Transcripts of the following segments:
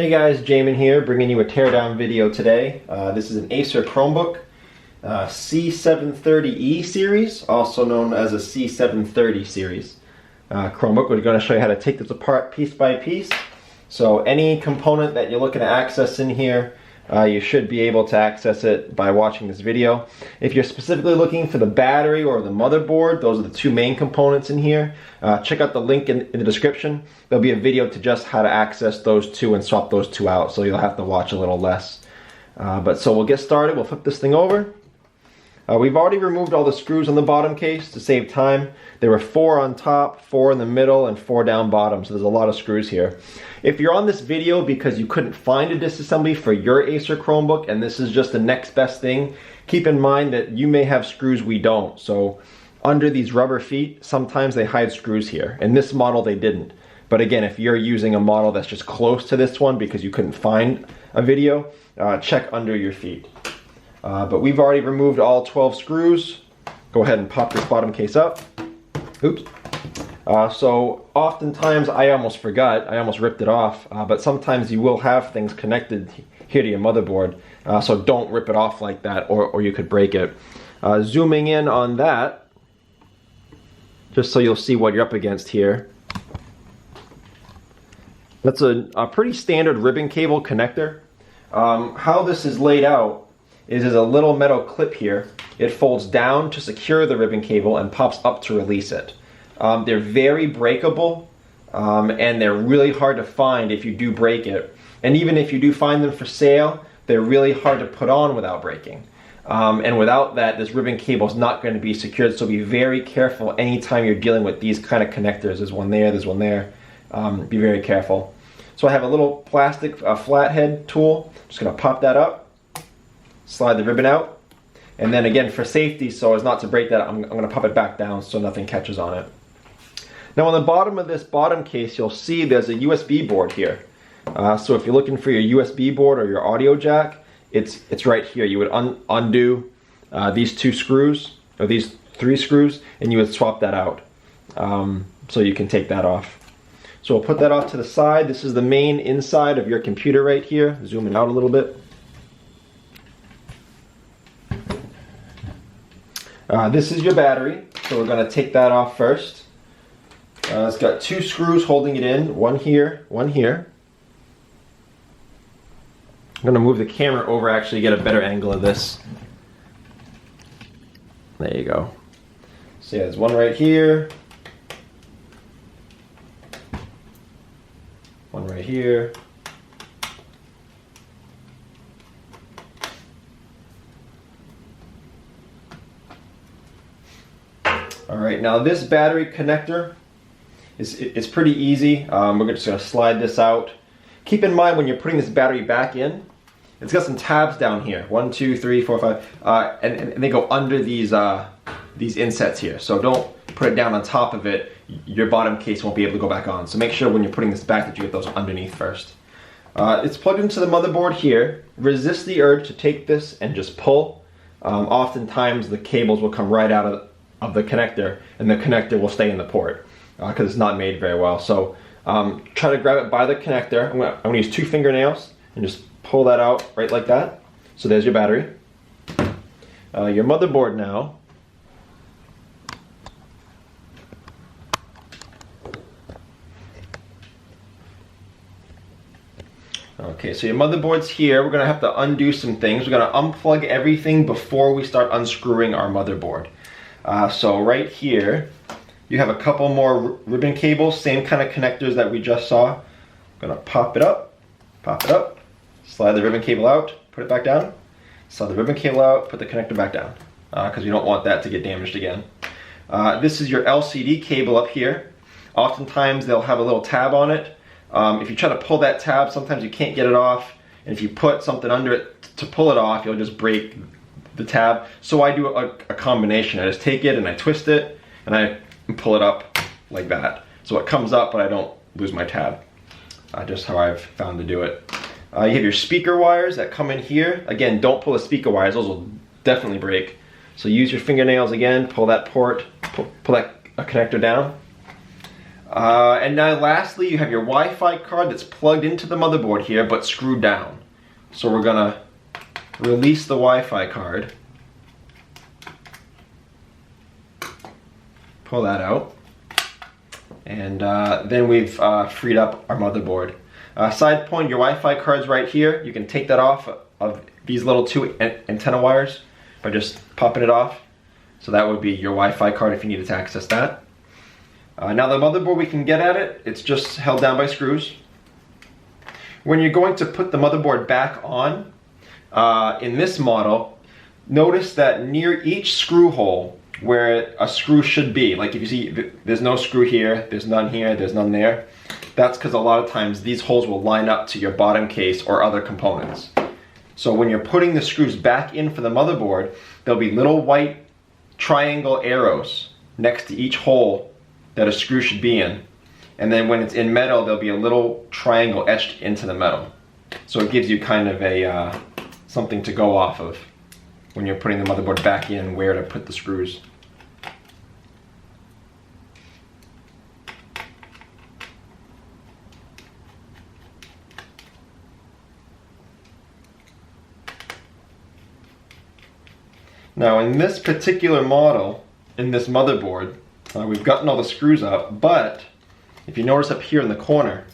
Hey guys, Jamin here, bringing you a teardown video today. This is an Acer Chromebook, C730E series, also known as a C730 series Chromebook. We're going to show you how to take this apart piece by piece. So any component that you're looking to access in here, you should be able to access it by watching this video. If you're specifically looking for the battery or the motherboard, those are the two main components in here. Check out the link in the description. There'll be a video to just how to access those two and swap those two out, so you'll have to watch a little less. So we'll get started. We'll flip this thing over. We've already removed all the screws on the bottom case to save time. There were 4 on top, 4 in the middle, and 4 down bottom, so there's a lot of screws here. If you're on this video because you couldn't find a disassembly for your Acer Chromebook and this is just the next best thing, keep in mind that you may have screws we don't. So under these rubber feet, sometimes they hide screws here. In this model they didn't. But again, if you're using a model that's just close to this one because you couldn't find a video, check under your feet. But we've already removed all 12 screws. Go ahead and pop this bottom case up. Oops. So oftentimes I almost forgot, I almost ripped it off, but sometimes you will have things connected here to your motherboard, so don't rip it off like that or you could break it. Zooming in on that, just so you'll see what you're up against here. That's a pretty standard ribbon cable connector. How this is laid out is there's a little metal clip here. It folds down to secure the ribbon cable and pops up to release it. They're very breakable and they're really hard to find if you do break it. And even if you do find them for sale, they're really hard to put on without breaking. And without that, this ribbon cable is not going to be secured, so be very careful anytime you're dealing with these kind of connectors. There's one there, there's one there. Be very careful. So I have a little plastic flathead tool. Just going to pop that up, slide the ribbon out, and then again for safety, so as not to break that, I'm going to pop it back down so nothing catches on it. Now on the bottom of this bottom case, you'll see there's a USB board here. So if you're looking for your USB board or your audio jack, it's right here. You would undo these 2 screws, or these 3 screws, and you would swap that out. So you can take that off. So we'll put that off to the side. This is the main inside of your computer right here. Zooming out a little bit. This is your battery, so we're going to take that off first. It's got 2 screws holding it in, one here, one here. I'm going to move the camera over actually get a better angle of this. There you go. So yeah, there's one right here. One right here. Alright, now this battery connector it's pretty easy. We're just going to slide this out. Keep in mind when you're putting this battery back in, it's got some tabs down here. 1, 2, 3, 4, 5, and they go under these insets here. So don't put it down on top of it. Your bottom case won't be able to go back on. So make sure when you're putting this back that you get those underneath first. It's plugged into the motherboard here. Resist the urge to take this and just pull. Oftentimes the cables will come right out of the connector, and the connector will stay in the port because it's not made very well. So try to grab it by the connector. I'm gonna use 2 fingernails and just pull that out right like that. So there's your battery. Your motherboard now. Okay, so your motherboard's here. We're gonna have to undo some things. We're gonna unplug everything before we start unscrewing our motherboard. So right here, you have a couple more ribbon cables, same kind of connectors that we just saw. I'm gonna pop it up, slide the ribbon cable out, put it back down, slide the ribbon cable out, put the connector back down, because you don't want that to get damaged again. This is your LCD cable up here. Oftentimes they'll have a little tab on it. If you try to pull that tab, sometimes you can't get it off, and if you put something under it to pull it off, you'll just break the tab. So I do a combination. I just take it and I twist it and I pull it up like that. So it comes up but I don't lose my tab. Just how I've found to do it. You have your speaker wires that come in here. Again, don't pull the speaker wires, those will definitely break. So use your fingernails again, pull that port, pull that connector down. And now lastly, you have your Wi-Fi card that's plugged into the motherboard here, but screwed down. So we're gonna release the Wi-Fi card. Pull that out. And then we've freed up our motherboard. Side point, your Wi-Fi card's right here. You can take that off of these little two antenna wires by just popping it off. So that would be your Wi-Fi card if you needed to access that. Now the motherboard, we can get at it. It's just held down by screws. When you're going to put the motherboard back on, in this model, notice that near each screw hole where a screw should be, like if you see there's no screw here, there's none here, there's none there, that's because a lot of times these holes will line up to your bottom case or other components. So when you're putting the screws back in for the motherboard, there'll be little white triangle arrows next to each hole that a screw should be in. And then when it's in metal, there'll be a little triangle etched into the metal. So it gives you kind of a something to go off of when you're putting the motherboard back in, where to put the screws. Now in this particular model, in this motherboard, we've gotten all the screws out, but if you notice up here in the corner,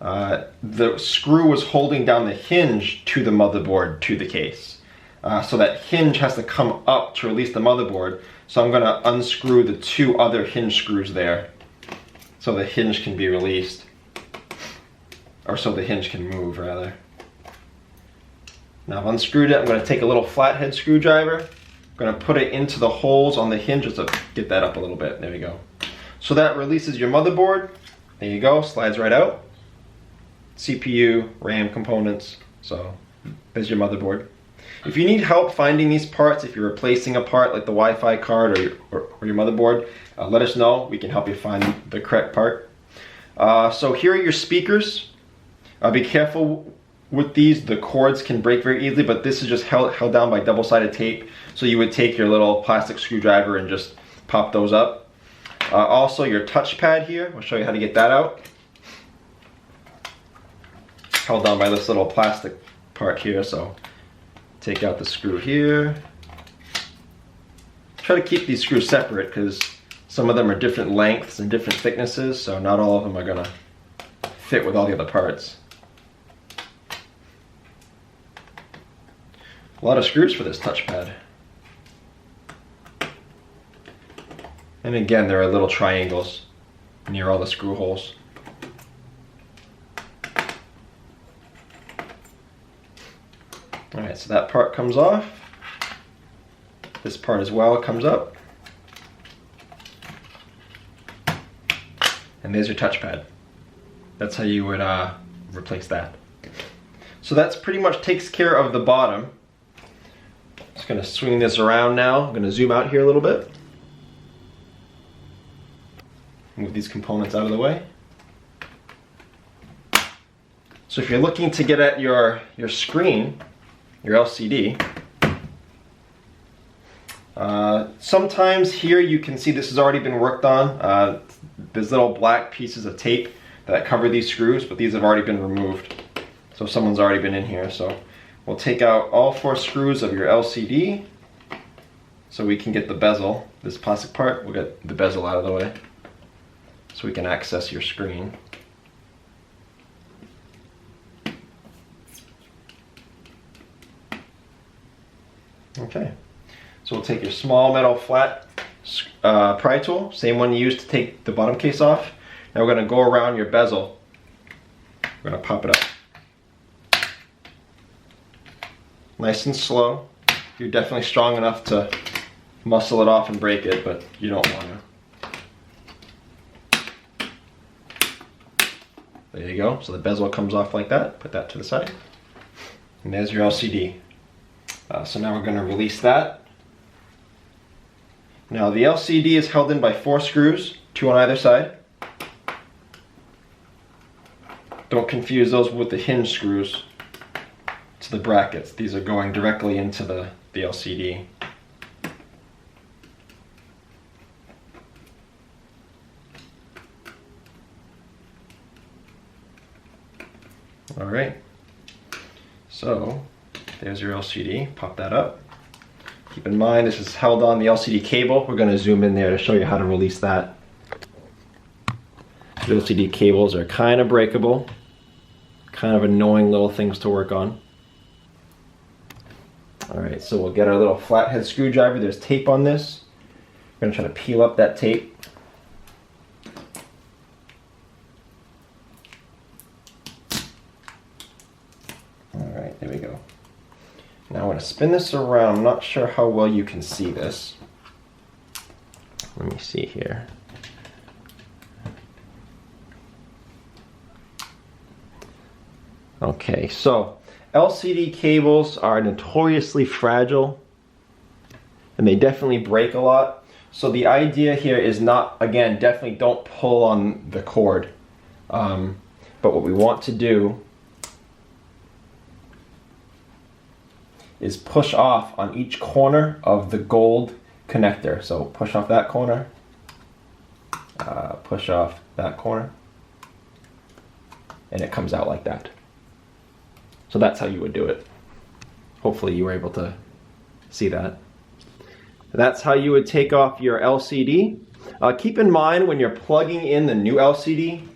the screw was holding down the hinge to the motherboard to the case. So that hinge has to come up to release the motherboard. So I'm going to unscrew the two other hinge screws there so the hinge can be released. Or so the hinge can move, rather. Now I've unscrewed it. I'm going to take a little flathead screwdriver. I'm going to put it into the holes on the hinges to get that up a little bit. There we go. So that releases your motherboard. There you go, slides right out. CPU, RAM components, so there's your motherboard. If you need help finding these parts, if you're replacing a part like the Wi-Fi card or your motherboard, let us know. We can help you find the correct part. So here are your speakers. Be careful with these. The cords can break very easily, but this is just held down by double-sided tape. So you would take your little plastic screwdriver and just pop those up. Also your touchpad here, I'll show you how to get that out. Held down by this little plastic part here, so take out the screw here. Try to keep these screws separate because some of them are different lengths and different thicknesses, so not all of them are gonna fit with all the other parts. A lot of screws for this touchpad. And again, there are little triangles near all the screw holes. Alright, so that part comes off. This part as well comes up. And there's your touchpad. That's how you would replace that. So that's pretty much takes care of the bottom. Just going to swing this around now. I'm going to zoom out here a little bit. Move these components out of the way. So if you're looking to get at your screen, your LCD, sometimes here you can see this has already been worked on. There's little black pieces of tape that cover these screws, but these have already been removed. So someone's already been in here. So we'll take out all 4 screws of your LCD so we can get the bezel, this plastic part, we'll get the bezel out of the way so we can access your screen. Okay, so we'll take your small metal flat pry tool, same one you used to take the bottom case off. Now we're going to go around your bezel. We're going to pop it up. Nice and slow. You're definitely strong enough to muscle it off and break it, but you don't want to. There you go. So the bezel comes off like that. Put that to the side. And there's your LCD. So now we're going to release that. Now the LCD is held in by 4 screws, 2 on either side. Don't confuse those with the hinge screws to the brackets. These are going directly into the LCD. All right, so there's your LCD, pop that up. Keep in mind this is held on the LCD cable. We're going to zoom in there to show you how to release that. The LCD cables are kind of breakable, kind of annoying little things to work on. All right, so we'll get our little flathead screwdriver. There's tape on this. We're going to try to peel up that tape. All right, there we go. Now I'm going to spin this around. I'm not sure how well you can see this. Let me see here. Okay, so LCD cables are notoriously fragile and they definitely break a lot. So the idea here is not, again, definitely don't pull on the cord. But what we want to do is push off on each corner of the gold connector. So push off that corner, push off that corner, and it comes out like that. So that's how you would do it. Hopefully you were able to see that. That's how you would take off your LCD. Keep in mind when you're plugging in the new LCD,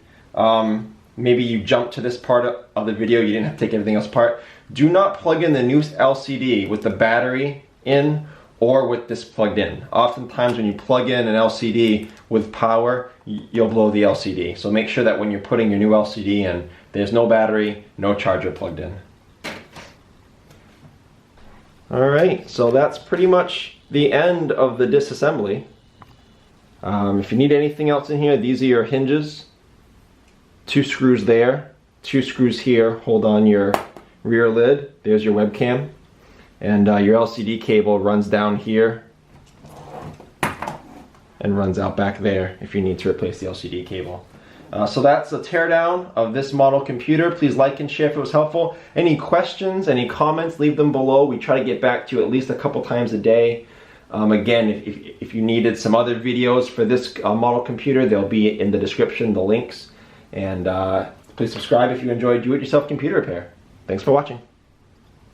maybe you jumped to this part of the video, you didn't have to take everything else apart. Do not plug in the new LCD with the battery in or with this plugged in. Oftentimes when you plug in an LCD with power, you'll blow the LCD. So make sure that when you're putting your new LCD in, there's no battery, no charger plugged in. All right, so that's pretty much the end of the disassembly. If you need anything else in here, these are your hinges. 2 screws there, 2 screws here, hold on your rear lid. There's your webcam. And your LCD cable runs down here and runs out back there if you need to replace the LCD cable. So that's a teardown of this model computer. Please like and share if it was helpful. Any questions, any comments, leave them below. We try to get back to you at least a couple times a day. Again, if you needed some other videos for this model computer, they'll be in the description, the links. And please subscribe if you enjoy do-it-yourself computer repair. Thanks for watching.